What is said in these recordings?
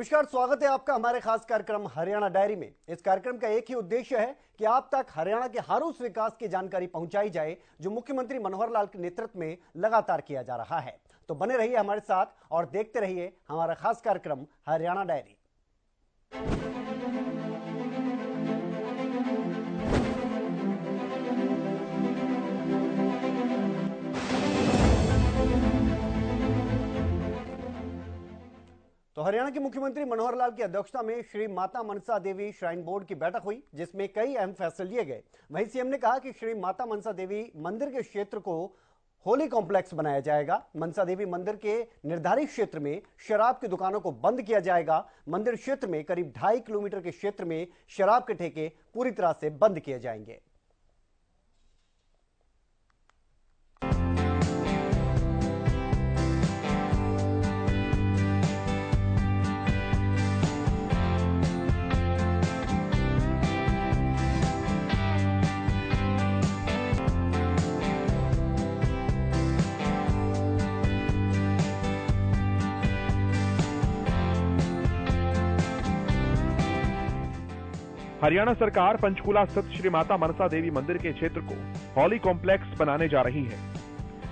नमस्कार, स्वागत है आपका हमारे खास कार्यक्रम हरियाणा डायरी में। इस कार्यक्रम का एक ही उद्देश्य है कि आप तक हरियाणा के हर उस विकास की जानकारी पहुंचाई जाए जो मुख्यमंत्री मनोहर लाल के नेतृत्व में लगातार किया जा रहा है। तो बने रहिए हमारे साथ और देखते रहिए हमारा खास कार्यक्रम हरियाणा डायरी। तो हरियाणा के मुख्यमंत्री मनोहर लाल की अध्यक्षता में श्री माता मनसा देवी श्राइन बोर्ड की बैठक हुई, जिसमें कई अहम फैसले लिए गए। वहीं सीएम ने कहा कि श्री माता मनसा देवी मंदिर के क्षेत्र को होली कॉम्प्लेक्स बनाया जाएगा। मनसा देवी मंदिर के निर्धारित क्षेत्र में शराब की दुकानों को बंद किया जाएगा। मंदिर क्षेत्र में करीब 2.5 किलोमीटर के क्षेत्र में शराब के ठेके पूरी तरह से बंद किए जाएंगे। हरियाणा सरकार पंचकूला स्थित श्री माता मनसा देवी मंदिर के क्षेत्र को हॉली कॉम्प्लेक्स बनाने जा रही है।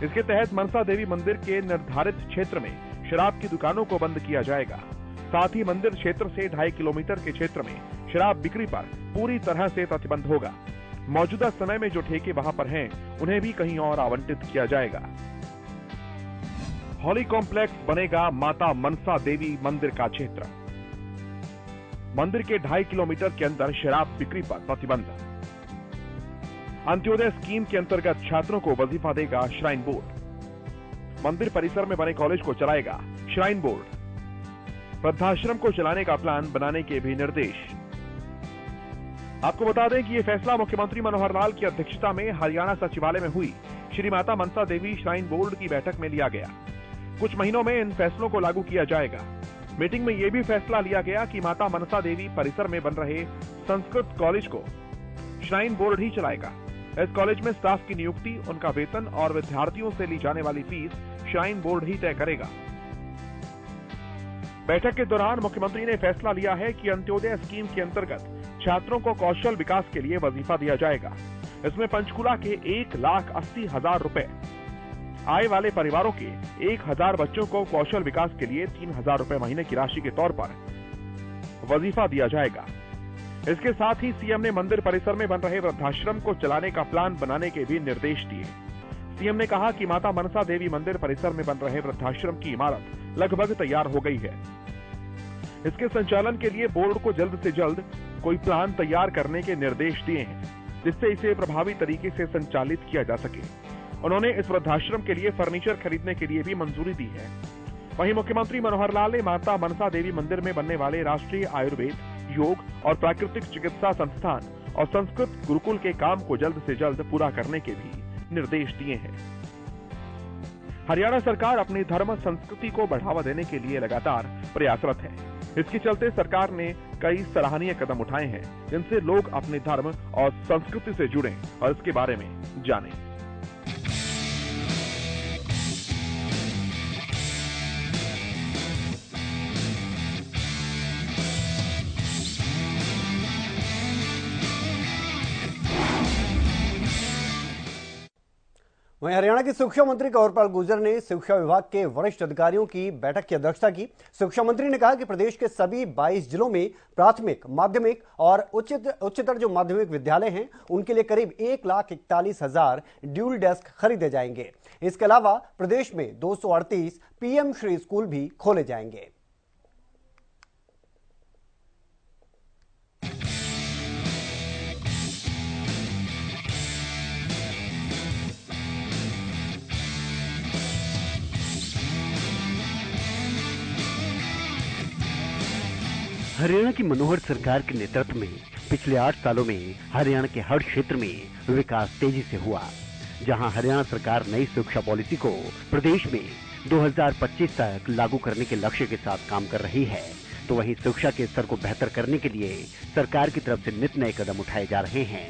इसके तहत मनसा देवी मंदिर के निर्धारित क्षेत्र में शराब की दुकानों को बंद किया जाएगा। साथ ही मंदिर क्षेत्र से 2.5 किलोमीटर के क्षेत्र में शराब बिक्री पर पूरी तरह से प्रतिबंध होगा। मौजूदा समय में जो ठेके वहां पर हैं, उन्हें भी कहीं और आवंटित किया जाएगा। हॉली कॉम्प्लेक्स बनेगा माता मनसा देवी मंदिर का क्षेत्र। मंदिर के 2.5 किलोमीटर के अंदर शराब बिक्री पर प्रतिबंध। अंत्योदय स्कीम के अंतर्गत छात्रों को वजीफा देगा श्राइन बोर्ड। मंदिर परिसर में बने कॉलेज को चलाएगा श्राइन बोर्ड। वृद्धाश्रम को चलाने का प्लान बनाने के भी निर्देश। आपको बता दें कि यह फैसला मुख्यमंत्री मनोहर लाल की अध्यक्षता में हरियाणा सचिवालय में हुई श्री माता मनसा देवी श्राइन बोर्ड की बैठक में लिया गया। कुछ महीनों में इन फैसलों को लागू किया जाएगा। मीटिंग में यह भी फैसला लिया गया कि माता मनसा देवी परिसर में बन रहे संस्कृत कॉलेज को श्राइन बोर्ड ही चलाएगा। इस कॉलेज में स्टाफ की नियुक्ति, उनका वेतन और विद्यार्थियों से ली जाने वाली फीस श्राइन बोर्ड ही तय करेगा। बैठक के दौरान मुख्यमंत्री ने फैसला लिया है कि अंत्योदय स्कीम के अंतर्गत छात्रों को कौशल विकास के लिए वजीफा दिया जाएगा। इसमें पंचकूला के 1,80,000 रुपए आय वाले परिवारों के 1,000 बच्चों को कौशल विकास के लिए 3,000 रुपए महीने की राशि के तौर पर वजीफा दिया जाएगा। इसके साथ ही सीएम ने मंदिर परिसर में बन रहे वृद्धाश्रम को चलाने का प्लान बनाने के भी निर्देश दिए। सीएम ने कहा कि माता मनसा देवी मंदिर परिसर में बन रहे वृद्धाश्रम की इमारत लगभग तैयार हो गई है। इसके संचालन के लिए बोर्ड को जल्द से जल्द कोई प्लान तैयार करने के निर्देश दिए हैं, जिससे इसे प्रभावी तरीके से संचालित किया जा सके। उन्होंने इस वृद्धाश्रम के लिए फर्नीचर खरीदने के लिए भी मंजूरी दी है। वहीं मुख्यमंत्री मनोहर लाल ने माता मनसा देवी मंदिर में बनने वाले राष्ट्रीय आयुर्वेद, योग और प्राकृतिक चिकित्सा संस्थान और संस्कृत गुरुकुल के काम को जल्द से जल्द पूरा करने के भी निर्देश दिए हैं। हरियाणा सरकार अपनी धर्म संस्कृति को बढ़ावा देने के लिए लगातार प्रयासरत है। इसके चलते सरकार ने कई सराहनीय कदम उठाए हैं, जिनसे लोग अपने धर्म और संस्कृति से जुड़ें और इसके बारे में जानें। वहीं हरियाणा के शिक्षा मंत्री कंवरपाल गुर्जर ने शिक्षा विभाग के वरिष्ठ अधिकारियों की बैठक की अध्यक्षता की। शिक्षा मंत्री ने कहा कि प्रदेश के सभी 22 जिलों में प्राथमिक, माध्यमिक और उच्चतर जो माध्यमिक विद्यालय हैं, उनके लिए करीब 1,41,000 ड्यूल डेस्क खरीदे जाएंगे। इसके अलावा प्रदेश में 238 पीएम श्री स्कूल भी खोले जाएंगे। हरियाणा की मनोहर सरकार के नेतृत्व में पिछले 8 सालों में हरियाणा के हर क्षेत्र में विकास तेजी से हुआ। जहां हरियाणा सरकार नई शिक्षा पॉलिसी को प्रदेश में 2025 तक लागू करने के लक्ष्य के साथ काम कर रही है, तो वहीं शिक्षा के स्तर को बेहतर करने के लिए सरकार की तरफ से नित नए कदम उठाए जा रहे हैं।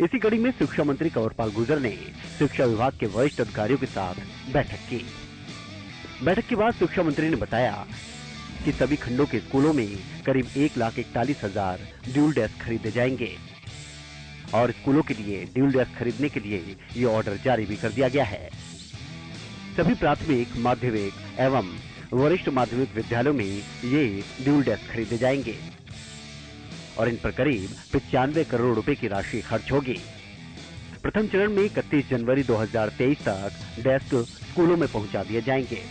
इसी कड़ी में शिक्षा मंत्री कंवरपाल गुर्जर ने शिक्षा विभाग के वरिष्ठ अधिकारियों के साथ बैठक की। बैठक के बाद शिक्षा मंत्री ने बताया कि सभी खंडों के स्कूलों में करीब 1,41,000 ड्यूल डेस्क खरीदे जाएंगे और स्कूलों के लिए ड्यूल डेस्क खरीदने के लिए ये ऑर्डर जारी भी कर दिया गया है। सभी प्राथमिक, माध्यमिक एवं वरिष्ठ माध्यमिक विद्यालयों में ये ड्यूल डेस्क खरीदे जाएंगे और इन पर करीब 95 करोड़ रुपए की राशि खर्च होगी। प्रथम चरण में 31 जनवरी 2023 तक डेस्क स्कूलों में पहुंचा दिए जाएंगे।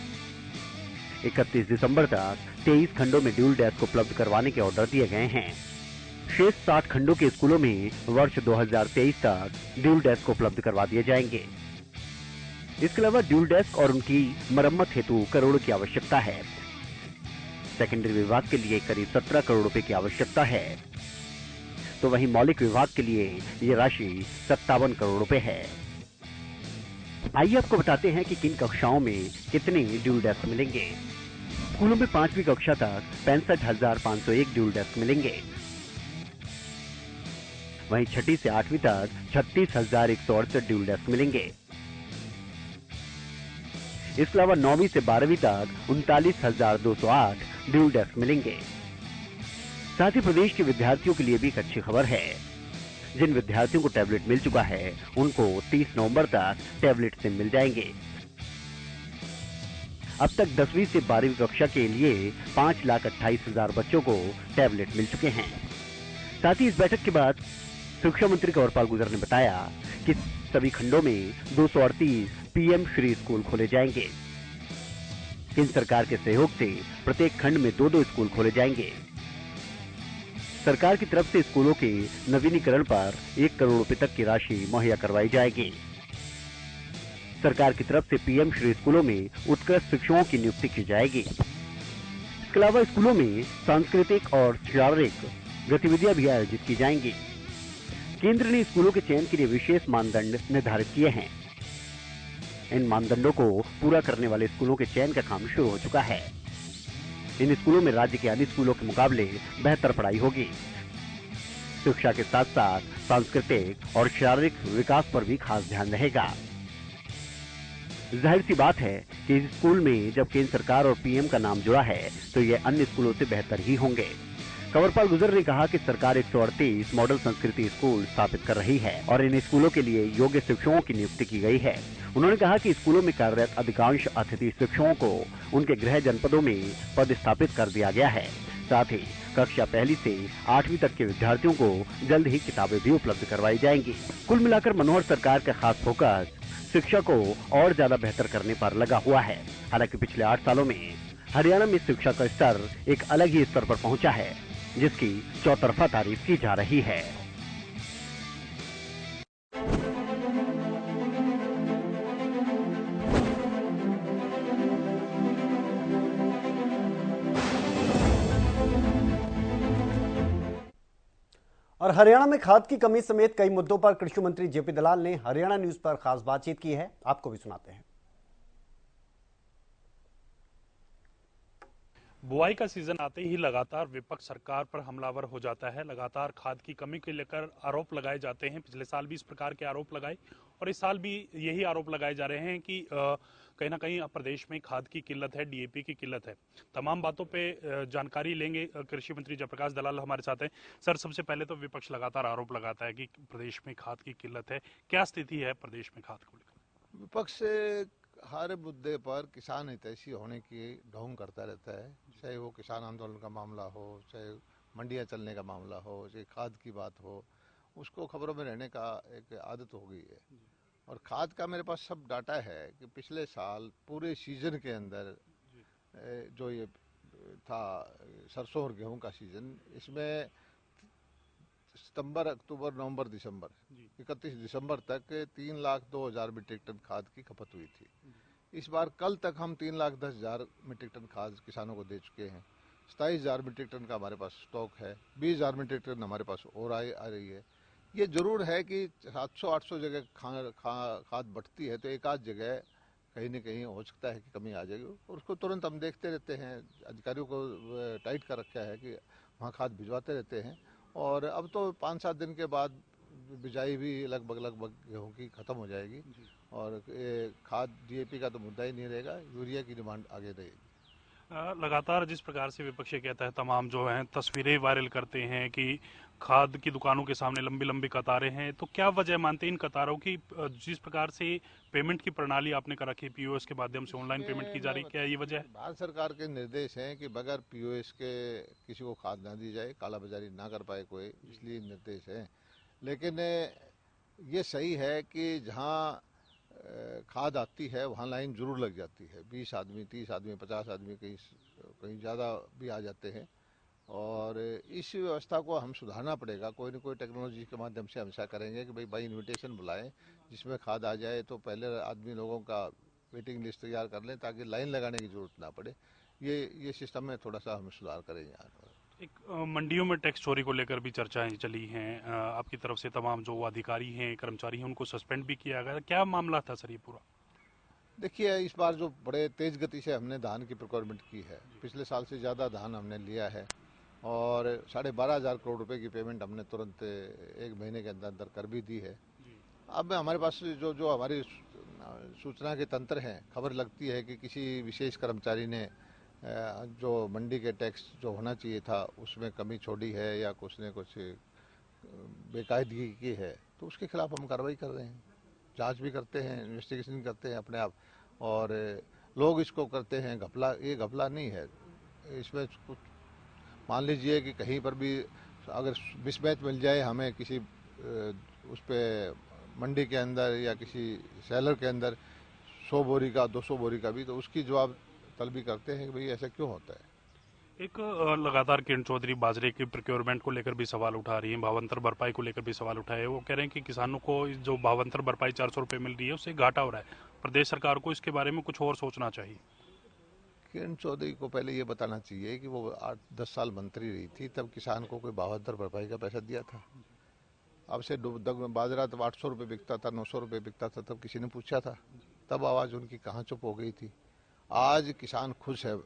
31 दिसंबर तक 23 खंडों में ड्यूल डेस्क उपलब्ध करवाने के ऑर्डर दिए गए हैं। शेष 60 खंडों के स्कूलों में वर्ष 2023 तक ड्यूल डेस्क उपलब्ध करवा दिए जाएंगे। इसके अलावा ड्यूल डेस्क और उनकी मरम्मत हेतु करोड़ की आवश्यकता है। सेकेंडरी विभाग के लिए करीब 17 करोड़ रुपए की आवश्यकता है, तो वहीं मौलिक विभाग के लिए ये राशि 57 करोड़ रुपए है। आइए आपको बताते हैं कि किन कक्षाओं में कितने ड्यूल डेस्क मिलेंगे। स्कूलों में 5वीं कक्षा तक 65,501 ड्यूल डेस्क मिलेंगे। वहीं 6ठी से 8वीं तक 36,168 ड्यूल डेस्क मिलेंगे। इसके अलावा 9वीं से 12वीं तक 39,208 ड्यूल डेस्क मिलेंगे। साथ ही प्रदेश के विद्यार्थियों के लिए भी एक अच्छी खबर है। जिन विद्यार्थियों को टैबलेट मिल चुका है उनको 30 नवंबर तक टैबलेट से मिल जाएंगे। अब तक 10वीं से 12वीं कक्षा के लिए 5,28,000 बच्चों को टैबलेट मिल चुके हैं। साथ ही इस बैठक के बाद शिक्षा मंत्री कंवरपाल गुर्जर ने बताया कि सभी खंडों में 238 पीएम श्री स्कूल खोले जाएंगे। केंद्र सरकार के सहयोग से प्रत्येक खंड में 2-2 स्कूल खोले जाएंगे। सरकार की तरफ से स्कूलों के नवीनीकरण पर 1 करोड़ रुपए तक की राशि मुहैया करवाई जाएगी। सरकार की तरफ से पीएम श्री स्कूलों में उत्कृष्ट शिक्षकों की नियुक्ति की जाएगी। इसके अलावा स्कूलों में सांस्कृतिक और शारीरिक गतिविधियां भी आयोजित की जाएंगी। केंद्र ने स्कूलों के चयन के लिए विशेष मानदंड निर्धारित किए हैं। इन मानदंडों को पूरा करने वाले स्कूलों के चयन का काम शुरू हो चुका है। इन स्कूलों में राज्य के अन्य स्कूलों के मुकाबले बेहतर पढ़ाई होगी। शिक्षा के साथ साथ सांस्कृतिक और शारीरिक विकास पर भी खास ध्यान रहेगा। जाहिर सी बात है कि इस स्कूल में जब केंद्र सरकार और पीएम का नाम जुड़ा है तो ये अन्य स्कूलों से बेहतर ही होंगे। कंवरपाल गुर्जर ने कहा कि सरकार 138 मॉडल संस्कृति स्कूल स्थापित कर रही है और इन स्कूलों के लिए योग्य शिक्षकों की नियुक्ति की गई है। उन्होंने कहा कि स्कूलों में कार्यरत अधिकांश अतिथि शिक्षकों को उनके गृह जनपदों में पदस्थापित कर दिया गया है। साथ ही कक्षा 1 से 8वीं तक के विद्यार्थियों को जल्द ही किताबें भी उपलब्ध करवाई जाएंगी। कुल मिलाकर मनोहर सरकार का खास फोकस शिक्षा को और ज्यादा बेहतर करने पर लगा हुआ है। हालांकि पिछले 8 सालों में हरियाणा में शिक्षा का स्तर एक अलग ही स्तर पर पहुंचा है, जिसकी चौतरफा तारीफ की जा रही है। और हरियाणा में खाद की कमी समेत कई मुद्दों पर कृषि मंत्री जेपी दलाल ने हरियाणा न्यूज पर खास बातचीत की है। आपको भी सुनाते हैं। बुआई का सीजन आते ही लगातार विपक्ष सरकार पर हमलावर हो जाता है। लगातार खाद की कमी को लेकर आरोप लगाए जाते हैं। पिछले साल भी इस प्रकार के आरोप लगाए और इस साल भी यही आरोप लगाए जा रहे हैं कि कहीं ना कहीं प्रदेश में खाद की किल्लत है, डीएपी की किल्लत है। तमाम बातों पे जानकारी लेंगे। कृषि मंत्री जयप्रकाश दलाल हमारे साथ हैं। सर, सबसे पहले तो विपक्ष लगातार आरोप लगाता है कि प्रदेश में खाद की किल्लत है। क्या स्थिति है प्रदेश में खाद को लेकर? विपक्ष हर मुद्दे पर किसान हितैषी होने की ढोंग करता रहता है, चाहे वो किसान आंदोलन का मामला हो, चाहे मंडियां चलने का मामला हो, चाहे खाद की बात हो। उसको खबरों में रहने का एक आदत हो गई है। और खाद का मेरे पास सब डाटा है कि पिछले साल पूरे सीजन के अंदर जो ये था सरसों और गेहूं का सीजन, इसमें सितंबर, अक्टूबर, नवंबर, दिसंबर 31 दिसंबर तक 3,02,000 मीट्रिक टन खाद की खपत हुई थी। इस बार कल तक हम 3,10,000 मीट्रिक टन खाद किसानों को दे चुके हैं। 27,000 मीट्रिक टन का हमारे पास स्टॉक है। 20,000 मीट्रिक टन हमारे पास और आ रही है। ये जरूर है कि 700-800 जगह खाद बढ़ती है तो एक आध जगह कहीं न कहीं हो सकता है कि कमी आ जाएगी, और उसको तुरंत हम देखते रहते हैं। अधिकारियों को टाइट कर रखा है कि वहाँ खाद भिजवाते रहते हैं। और अब तो 5-7 दिन के बाद बिजाई भी लगभग गेहूँ की ख़त्म हो जाएगी और खाद डीएपी का तो मुद्दा ही नहीं रहेगा, यूरिया की डिमांड आगे रहेगी। लगातार जिस प्रकार से विपक्ष ये कहता है, तमाम जो हैं तस्वीरें वायरल करते हैं कि खाद की दुकानों के सामने लंबी लंबी कतारें हैं, तो क्या वजह मानते हैं इन कतारों की? जिस प्रकार से पेमेंट की प्रणाली आपने कर रखी है, पीओएस के माध्यम से ऑनलाइन पेमेंट की जा रही, क्या ये वजह है? भारत सरकार के निर्देश हैं कि बगैर पीओएस के किसी को खाद ना दी जाए, कालाबाजारी ना कर पाए कोई, इसलिए निर्देश हैं। लेकिन ये सही है कि जहाँ खाद आती है वहाँ लाइन जरूर लग जाती है। 20 आदमी, 30 आदमी, 50 आदमी, कहीं कहीं ज़्यादा भी आ जाते हैं। और इस व्यवस्था को हम सुधारना पड़ेगा। कोई न कोई टेक्नोलॉजी के माध्यम से हम ऐसा करेंगे कि भाई इनविटेशन बुलाएं जिसमें खाद आ जाए, तो पहले आदमी लोगों का वेटिंग लिस्ट तैयार कर लें ताकि लाइन लगाने की जरूरत ना पड़े। ये सिस्टम में थोड़ा सा हम सुधार करेंगे यहाँ पर। एक मंडियों में टैक्स चोरी को लेकर भी चर्चाएं चली हैं, आपकी तरफ से तमाम जो अधिकारी हैं, कर्मचारी हैं, उनको सस्पेंड भी किया गया। क्या मामला था सर ये पूरा? देखिए, इस बार जो बड़े तेज गति से हमने धान की प्रोक्योरमेंट की है, पिछले साल से ज़्यादा धान हमने लिया है और 12,500 करोड़ रुपए की पेमेंट हमने तुरंत 1 महीने के अंदर अंदर कर भी दी है। अब हमारे पास जो हमारी सूचना के तंत्र हैं, खबर लगती है कि किसी विशेष कर्मचारी ने जो मंडी के टैक्स जो होना चाहिए था उसमें कमी छोड़ी है या कुछ ने कुछ बेकायदगी की है, तो उसके खिलाफ हम कार्रवाई कर रहे हैं। जांच भी करते हैं, इन्वेस्टिगेशन करते हैं अपने आप। और लोग इसको करते हैं घपला, ये घपला नहीं है। इसमें कुछ मान लीजिए कि कहीं पर भी अगर मिसमैच मिल जाए हमें किसी उस पर मंडी के अंदर या किसी सेलर के अंदर 100 बोरी का, 200 बोरी का भी, तो उसकी जवाब तलबी करते हैं कि भाई ऐसा क्यों होता है। एक लगातार किरण चौधरी बाजरे की प्रोक्योरमेंट को लेकर भी सवाल उठा रही हैं, भावांतर भरपाई को लेकर भी सवाल उठाए। वो कह रहे हैं कि किसानों को जो भावांतर भरपाई 400 रुपये मिल रही है उससे घाटा हो रहा है। प्रदेश सरकार को इसके बारे में कुछ और सोचना चाहिए। किरण चौधरी को पहले ये बताना चाहिए कि वो 8-10 साल मंत्री रही थी, तब किसान को कोई भावांतर भरपाई का पैसा दिया था? अब से बाजरा तब 800 रुपये बिकता था, 900 रुपये बिकता था, तब किसी ने पूछा था? तब आवाज़ उनकी कहाँ चुप हो गई थी। आज किसान खुश है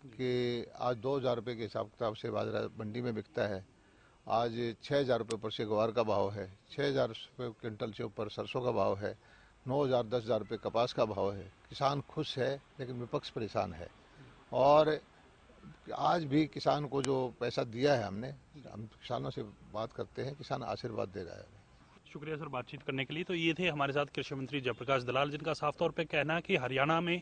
कि आज 2,000 रुपये के हिसाब किताब से बाजरा मंडी में बिकता है। आज 6,000 रुपये पर से ग्वार का भाव है, 6,000 रुपये क्विंटल से ऊपर सरसों का भाव है, 9,000 10,000 रुपये कपास का भाव है। किसान खुश है, लेकिन विपक्ष परेशान है। और आज भी किसान को जो पैसा दिया है हमने, हम किसानों से बात करते हैं, किसान आशीर्वाद दे रहा है। शुक्रिया सर बातचीत करने के लिए। तो ये थे हमारे साथ कृषि मंत्री जयप्रकाश दलाल, जिनका साफ तौर पे कहना है कि हरियाणा में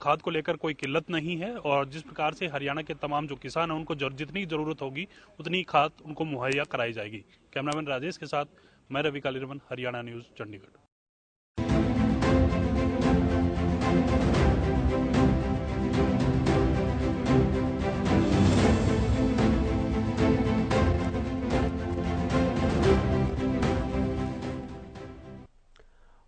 खाद को लेकर कोई किल्लत नहीं है और जिस प्रकार से हरियाणा के तमाम जो किसान हैं उनको जितनी जरूरत होगी उतनी खाद उनको मुहैया कराई जाएगी। कैमरामैन राजेश के साथ मैं रवि कालीरमन, हरियाणा न्यूज, चंडीगढ़।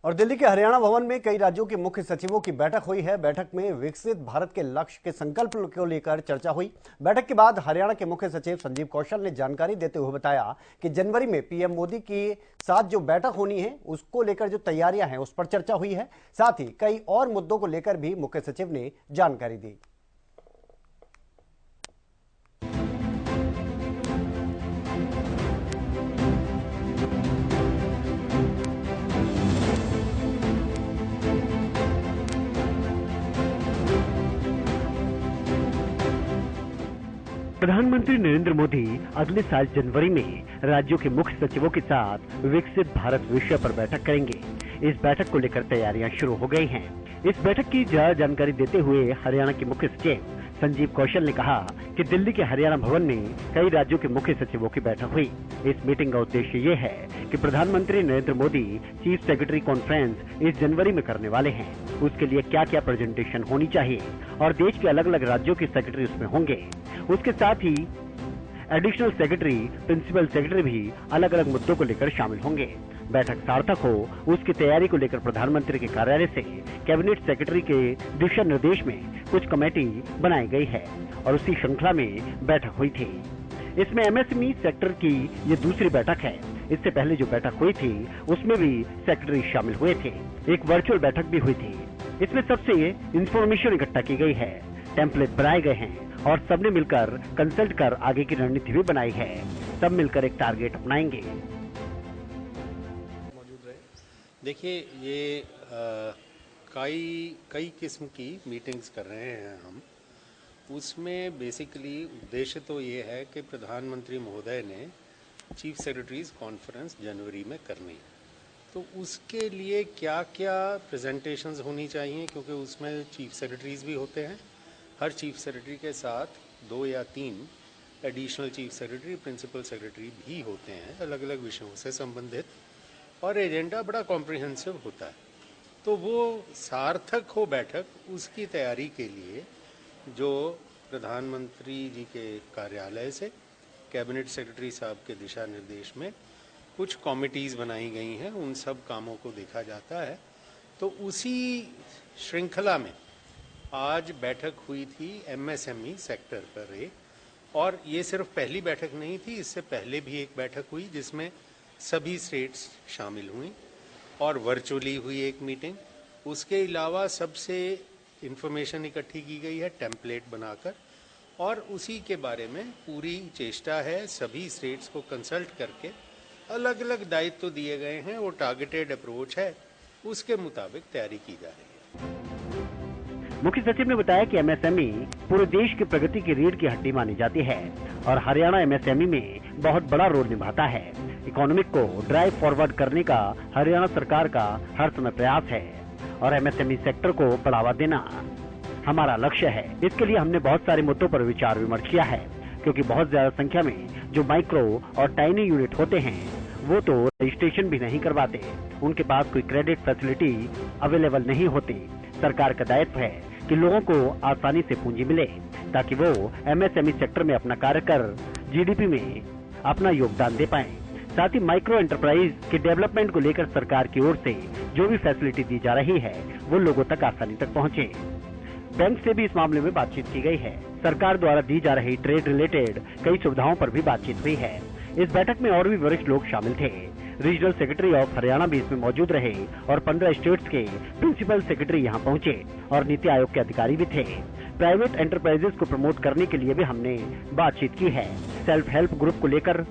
और दिल्ली के हरियाणा भवन में कई राज्यों के मुख्य सचिवों की बैठक हुई है। बैठक में विकसित भारत के लक्ष्य के संकल्प को लेकर चर्चा हुई। बैठक के बाद हरियाणा के मुख्य सचिव संजीव कौशल ने जानकारी देते हुए बताया कि जनवरी में पीएम मोदी के साथ जो बैठक होनी है उसको लेकर जो तैयारियां हैं उस पर चर्चा हुई है। साथ ही कई और मुद्दों को लेकर भी मुख्य सचिव ने जानकारी दी। प्रधानमंत्री नरेंद्र मोदी अगले साल जनवरी में राज्यों के मुख्य सचिवों के साथ विकसित भारत विषय पर बैठक करेंगे। इस बैठक को लेकर तैयारियां शुरू हो गई हैं। इस बैठक की ज्यादा जानकारी देते हुए हरियाणा के मुख्य सचिव संजीव कौशल ने कहा कि दिल्ली के हरियाणा भवन में कई राज्यों के मुख्य सचिवों की बैठक हुई। इस मीटिंग का उद्देश्य ये है कि प्रधानमंत्री Narendra Modi chief secretary conference इस जनवरी में करने वाले हैं। उसके लिए क्या क्या प्रेजेंटेशन होनी चाहिए और देश के अलग अलग राज्यों के सेक्रेटरी उसमें होंगे। उसके साथ ही एडिशनल सेक्रेटरी, प्रिंसिपल सेक्रेटरी भी अलग अलग मुद्दों को लेकर शामिल होंगे। बैठक सार्थक हो उसकी तैयारी को लेकर प्रधानमंत्री के कार्यालय से कैबिनेट सेक्रेटरी के दिशा निर्देश में कुछ कमेटी बनाई गई है और उसी श्रृंखला में बैठक हुई थी। इसमें एमएसएमई सेक्टर की ये दूसरी बैठक है। इससे पहले जो बैठक हुई थी उसमें भी सेक्रेटरी शामिल हुए थे। एक वर्चुअल बैठक भी हुई थी। इसमें सबसे इंफॉर्मेशन इकट्ठा की गई है, टेम्पलेट बनाए गए हैं और सबने मिलकर कंसल्ट कर आगे की रणनीति भी बनाई है। सब मिलकर एक टारगेट अपनाएंगे। देखिए, ये कई किस्म की मीटिंग्स कर रहे हैं हम, उसमें बेसिकली उद्देश्य तो ये है कि प्रधानमंत्री महोदय ने चीफ सेक्रेटरीज कॉन्फ्रेंस जनवरी में करनी है, तो उसके लिए क्या क्या प्रेजेंटेशंस होनी चाहिए, क्योंकि उसमें चीफ सेक्रेटरीज भी होते हैं। हर चीफ सेक्रेटरी के साथ 2 या 3 additional chief secretary, principal secretary भी होते हैं अलग अलग विषयों से संबंधित, और एजेंडा बड़ा कॉम्प्रिहेंसिव होता है। तो वो सार्थक हो बैठक, उसकी तैयारी के लिए जो प्रधानमंत्री जी के कार्यालय से कैबिनेट सेक्रेटरी साहब के दिशा निर्देश में कुछ कमिटीज़ बनाई गई हैं, उन सब कामों को देखा जाता है। तो उसी श्रृंखला में आज बैठक हुई थी एमएसएमई सेक्टर पर एक, और ये सिर्फ पहली बैठक नहीं थी, इससे पहले भी एक बैठक हुई जिसमें सभी स्टेट्स शामिल हुई और वर्चुअली हुई एक मीटिंग। उसके अलावा सबसे इंफॉर्मेशन इकट्ठी की गई है टेम्पलेट बनाकर, और उसी के बारे में पूरी चेष्टा है सभी स्टेट्स को कंसल्ट करके अलग अलग दायित्व दिए गए हैं, वो टारगेटेड अप्रोच है, उसके मुताबिक तैयारी की जा रही है। मुख्य सचिव ने बताया कि एमएसएमई पूरे देश की प्रगति की रीढ़ की हड्डी मानी जाती है और हरियाणा एमएसएमई में बहुत बड़ा रोल निभाता है। इकोनॉमिक को ड्राइव फॉरवर्ड करने का हरियाणा सरकार का हर समय प्रयास है और एमएसएमई सेक्टर को बढ़ावा देना हमारा लक्ष्य है। इसके लिए हमने बहुत सारे मुद्दों पर विचार विमर्श किया है, क्योंकि बहुत ज्यादा संख्या में जो माइक्रो और टाइनी यूनिट होते हैं वो तो रजिस्ट्रेशन भी नहीं करवाते, उनके पास कोई क्रेडिट फैसिलिटी अवेलेबल नहीं होती। सरकार का दायित्व है कि लोगों को आसानी से पूंजी मिले ताकि वो एमएसएमई सेक्टर में अपना कार्य कर जीडीपी में अपना योगदान दे पाएं। साथ ही माइक्रो एंटरप्राइज के डेवलपमेंट को लेकर सरकार की ओर से जो भी फैसिलिटी दी जा रही है वो लोगों तक आसानी तक पहुंचे। बैंक से भी इस मामले में बातचीत की गई है। सरकार द्वारा दी जा रही ट्रेड रिलेटेड कई सुविधाओं पर भी बातचीत हुई है। इस बैठक में और भी वरिष्ठ लोग शामिल थे। रीजनल सेक्रेटरी ऑफ हरियाणा भी इसमें मौजूद रहे और 15 स्टेट्स के प्रिंसिपल सेक्रेटरी यहाँ पहुँचे और नीति आयोग के अधिकारी भी थे। प्राइवेट एंटरप्राइजेस को प्रमोट करने के लिए भी हमने बातचीत की है। सेल्फ हेल्प ग्रुप को लेकर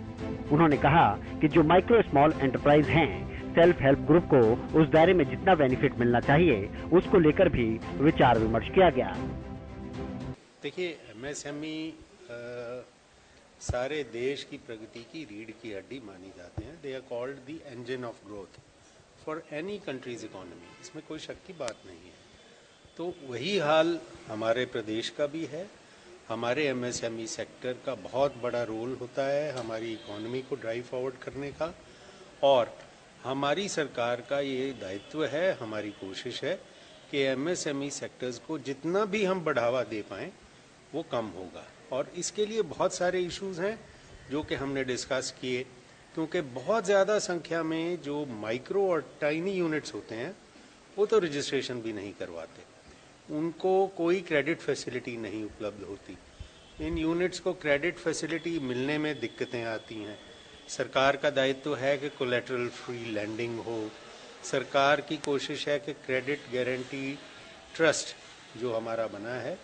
उन्होंने कहा कि जो माइक्रो स्मॉल एंटरप्राइज हैं, सेल्फ हेल्प ग्रुप को उस दायरे में जितना बेनिफिट मिलना चाहिए उसको लेकर भी विचार विमर्श किया गया। देखिए, एमएसएमई सारे देश की प्रगति की रीढ़ की हड्डी मानी जाते हैं। They are called the engine of growth for any country's economy, इसमें कोई शक की बात नहीं है। तो वही हाल हमारे प्रदेश का भी है। हमारे एमएसएमई सेक्टर का बहुत बड़ा रोल होता है हमारी इकोनॉमी को ड्राइव फॉरवर्ड करने का, और हमारी सरकार का ये दायित्व है, हमारी कोशिश है कि एमएसएमई सेक्टर्स को जितना भी हम बढ़ावा दे पाएं वो कम होगा। और इसके लिए बहुत सारे इश्यूज हैं जो कि हमने डिस्कस किए, क्योंकि बहुत ज़्यादा संख्या में जो माइक्रो और टाइनी यूनिट्स होते हैं वो तो रजिस्ट्रेशन भी नहीं करवाते, उनको कोई क्रेडिट फैसिलिटी नहीं उपलब्ध होती। इन यूनिट्स को क्रेडिट फैसिलिटी मिलने में दिक्कतें आती हैं। सरकार का दायित्व है कि कोलेटरल फ्री लैंडिंग हो। सरकार की कोशिश है कि क्रेडिट गारंटी ट्रस्ट जो हमारा बना है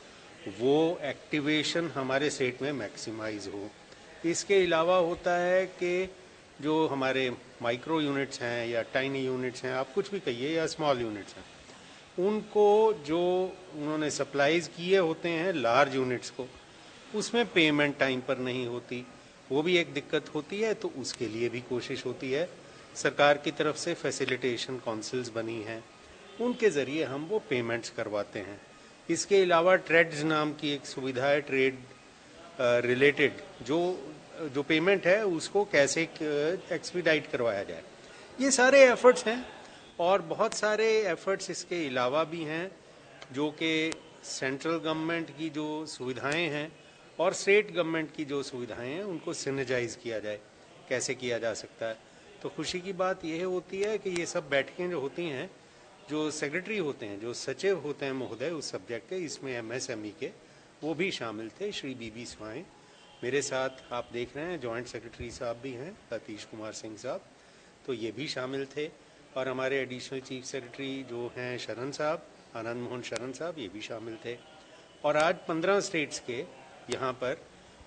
वो एक्टिवेशन हमारे स्टेट में मैक्सिमाइज हो। इसके अलावा होता है कि जो हमारे माइक्रो यूनिट्स हैं या टाइनी यूनिट्स हैं, आप कुछ भी कहिए, या स्मॉल यूनिट्स हैं, उनको जो उन्होंने सप्लाईज किए होते हैं लार्ज यूनिट्स को, उसमें पेमेंट टाइम पर नहीं होती, वो भी एक दिक्कत होती है। तो उसके लिए भी कोशिश होती है। सरकार की तरफ से फैसिलिटेशन काउंसिल्स बनी हैं, उनके ज़रिए हम वो पेमेंट्स करवाते हैं। इसके अलावा ट्रेड्स नाम की एक सुविधा है, ट्रेड रिलेटेड जो पेमेंट है उसको कैसे एक्सपीडाइट करवाया जाए। ये सारे एफर्ट्स हैं और बहुत सारे एफर्ट्स इसके अलावा भी हैं जो कि सेंट्रल गवर्नमेंट की जो सुविधाएं हैं और स्टेट गवर्नमेंट की जो सुविधाएं हैं उनको सिनर्जाइज किया जाए, कैसे किया जा सकता है। तो खुशी की बात यह होती है कि ये सब बैठकें जो होती हैं, जो सेक्रेटरी होते हैं, जो सचिव होते हैं महोदय उस सब्जेक्ट के, इसमें एमएसएमई के, वो भी शामिल थे। श्री बीबी स्वाएं मेरे साथ आप देख रहे हैं, जॉइंट सेक्रेटरी साहब भी हैं, सतीश कुमार सिंह साहब, तो ये भी शामिल थे। और हमारे एडिशनल चीफ सेक्रेटरी जो हैं शरण साहब, आनंद मोहन शरण साहब, ये भी शामिल थे। और आज 15 स्टेट्स के यहाँ पर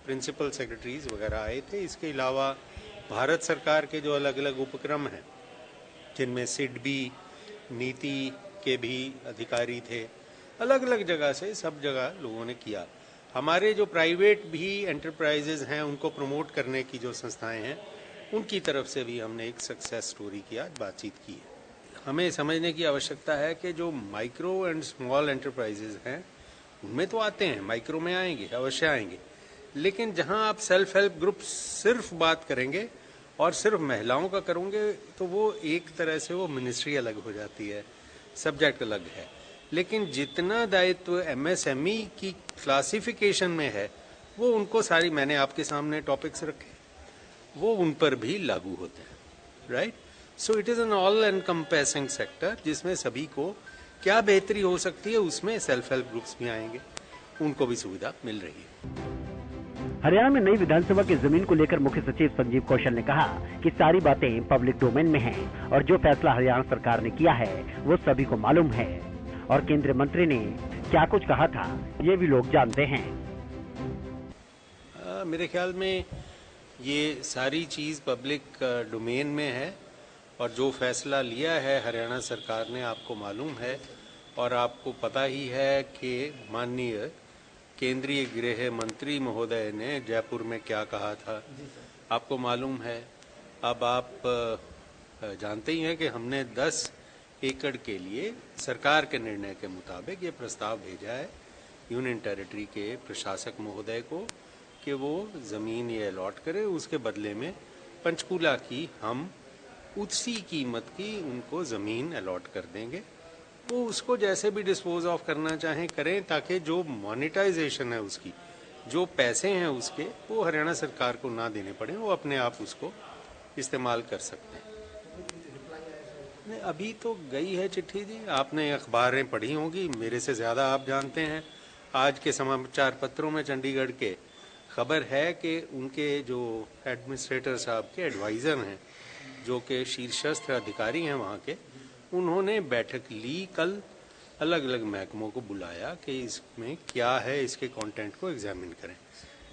प्रिंसिपल सेक्रेटरीज वगैरह आए थे। इसके अलावा भारत सरकार के जो अलग अलग उपक्रम हैं, जिनमें सिडबी नीति के भी अधिकारी थे, अलग अलग जगह से, सब जगह लोगों ने किया। हमारे जो प्राइवेट भी एंटरप्राइजेज हैं उनको प्रमोट करने की जो संस्थाएं हैं उनकी तरफ से भी हमने एक सक्सेस स्टोरी की आज बातचीत की है। हमें समझने की आवश्यकता है कि जो माइक्रो एंड स्मॉल एंटरप्राइजेज हैं उनमें तो आते हैं, माइक्रो में आएंगे, अवश्य आएंगे, लेकिन जहां आप सेल्फ हेल्प ग्रुप सिर्फ बात करेंगे और सिर्फ महिलाओं का करोगे तो वो एक तरह से वो मिनिस्ट्री अलग हो जाती है, सब्जेक्ट अलग है। लेकिन जितना दायित्व एमएसएमई की क्लासिफिकेशन में है वो उनको सारी, मैंने आपके सामने टॉपिक्स रखे, वो उन पर भी लागू होते हैं, right. So it is an all encompassing sector जिसमें सभी को क्या बेहतरी हो सकती है, उसमें सेल्फ हेल्प ग्रुप्स भी आएंगे, उनको भी सुविधा मिल रही है। हरियाणा में नई विधानसभा की जमीन को लेकर मुख्य सचिव संजीव कौशल ने कहा कि सारी बातें पब्लिक डोमेन में हैं और जो फैसला हरियाणा सरकार ने किया है वो सभी को मालूम है और केंद्रीय मंत्री ने क्या कुछ कहा था ये भी लोग जानते हैं। मेरे ख्याल में ये सारी चीज पब्लिक डोमेन में है और जो फैसला लिया है हरियाणा सरकार ने आपको मालूम है और आपको पता ही है कि माननीय केंद्रीय गृह मंत्री महोदय ने जयपुर में क्या कहा था, आपको मालूम है। अब आप जानते ही हैं कि हमने 10 एकड़ के लिए सरकार के निर्णय के मुताबिक ये प्रस्ताव भेजा है यूनियन टेरिटरी के प्रशासक महोदय को कि वो जमीन ये अलॉट करे, उसके बदले में पंचकूला की हम उसी कीमत की उनको जमीन अलॉट कर देंगे। वो उसको जैसे भी डिस्पोज ऑफ करना चाहें करें, ताकि जो मोनेटाइजेशन है उसकी, जो पैसे हैं उसके, वो हरियाणा सरकार को ना देने पड़े, वो अपने आप उसको इस्तेमाल कर सकते हैं। अभी तो गई है चिट्ठी जी, आपने अखबारें पढ़ी होंगी, मेरे से ज्यादा आप जानते हैं। आज के समाचार पत्रों में चंडीगढ़ के खबर है कि उनके जो एडमिनिस्ट्रेटर साहब के एडवाइजर हैं, जो कि शीर्षस्थ अधिकारी हैं वहाँ के, उन्होंने बैठक ली कल, अलग अलग महकमों को बुलाया कि इसमें क्या है, इसके कंटेंट को एग्जामिन करें।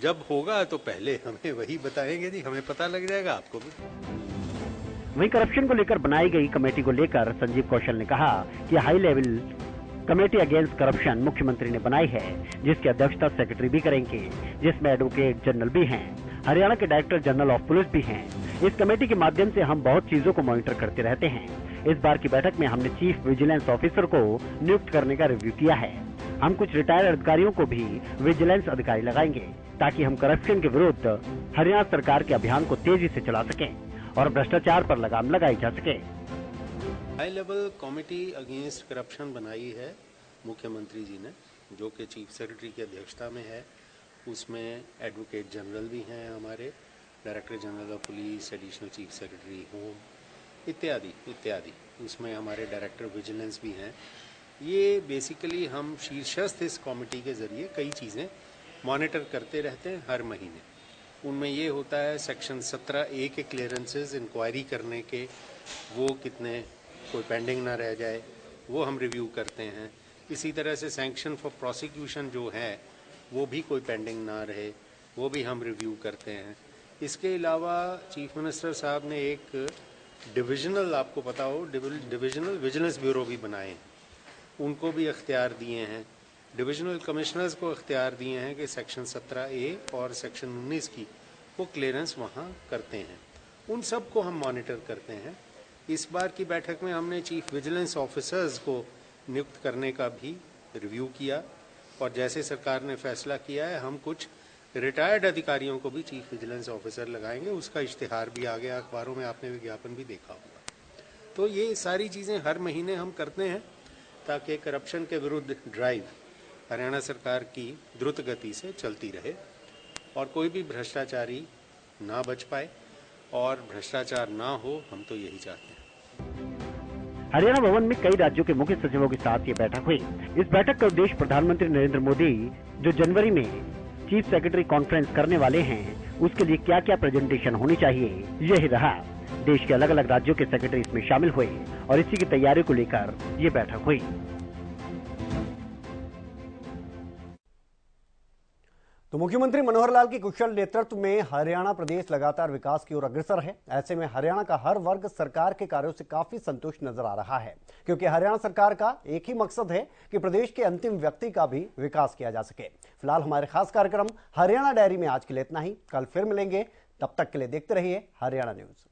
जब होगा तो पहले हमें वही बताएंगे जी, हमें पता लग जाएगा, आपको भी। वहीं करप्शन को लेकर बनाई गई कमेटी को लेकर संजीव कौशल ने कहा कि high level committee against corruption मुख्यमंत्री ने बनाई है, जिसकी अध्यक्षता सेक्रेटरी भी करेंगे, जिसमें एडवोकेट जनरल भी हैं, हरियाणा के डायरेक्टर जनरल ऑफ पुलिस भी हैं। इस कमेटी के माध्यम से हम बहुत चीजों को मॉनिटर करते रहते हैं। इस बार की बैठक में हमने चीफ विजिलेंस ऑफिसर को नियुक्त करने का रिव्यू किया है। हम कुछ रिटायर्ड अधिकारियों को भी विजिलेंस अधिकारी लगाएंगे ताकि हम करप्शन के विरुद्ध हरियाणा सरकार के अभियान को तेजी से चला सकें और भ्रष्टाचार पर लगाम लगाई जा सके। High level committee against corruption बनाई है मुख्यमंत्री जी ने, जो कि चीफ सेक्रेटरी की अध्यक्षता में है। उसमें एडवोकेट जनरल भी हैं हमारे, director general of police, additional chief secretary home, इत्यादि इत्यादि। उसमें हमारे डायरेक्टर विजिलेंस भी हैं। ये बेसिकली हम शीर्षस्थ इस कमेटी के जरिए कई चीज़ें मॉनिटर करते रहते हैं हर महीने। उनमें ये होता है सेक्शन 17A के क्लियरेंसेस इंक्वायरी करने के, वो कितने, कोई पेंडिंग ना रह जाए, वो हम रिव्यू करते हैं। इसी तरह से सैंक्शन फॉर प्रोसिक्यूशन जो है वो भी कोई पेंडिंग ना रहे, वो भी हम रिव्यू करते हैं। इसके अलावा चीफ मिनिस्टर साहब ने एक डिविजनल, आपको पता हो, डिविजनल विजिलेंस ब्यूरो भी बनाए हैं, उनको भी अख्तियार दिए हैं। डिविजनल कमिश्नर्स को अख्तियार दिए हैं कि सेक्शन 17A और सेक्शन 19 की वो क्लियरेंस वहाँ करते हैं। उन सब को हम मॉनिटर करते हैं। इस बार की बैठक में हमने चीफ विजिलेंस ऑफिसर्स को नियुक्त करने का भी रिव्यू किया और जैसे सरकार ने फैसला किया है हम कुछ रिटायर्ड अधिकारियों को भी चीफ विजिलेंस ऑफिसर लगाएंगे। उसका इश्तिहार भी आ गया अखबारों में, आपने विज्ञापन भी देखा होगा। तो ये सारी चीज़ें हर महीने हम करते हैं ताकि करप्शन के विरुद्ध ड्राइव हरियाणा सरकार की द्रुत गति से चलती रहे और कोई भी भ्रष्टाचारी ना बच पाए और भ्रष्टाचार ना हो, हम तो यही चाहते हैं। हरियाणा भवन में कई राज्यों के मुख्य सचिवों के साथ ये बैठक हुई। इस बैठक का उद्देश्य प्रधानमंत्री नरेंद्र मोदी जो जनवरी में चीफ सेक्रेटरी कॉन्फ्रेंस करने वाले हैं, उसके लिए क्या क्या प्रेजेंटेशन होनी चाहिए, यही रहा। देश के अलग अलग राज्यों के सेक्रेटरी इसमें शामिल हुए और इसी की तैयारी को लेकर ये बैठक हुई। तो मुख्यमंत्री मनोहर लाल की कुशल नेतृत्व में हरियाणा प्रदेश लगातार विकास की ओर अग्रसर है। ऐसे में हरियाणा का हर वर्ग सरकार के कार्यों से काफी संतुष्ट नजर आ रहा है, क्योंकि हरियाणा सरकार का एक ही मकसद है कि प्रदेश के अंतिम व्यक्ति का भी विकास किया जा सके। फिलहाल हमारे खास कार्यक्रम हरियाणा डायरी में आज के लिए इतना ही। कल फिर मिलेंगे, तब तक के लिए देखते रहिए हरियाणा न्यूज।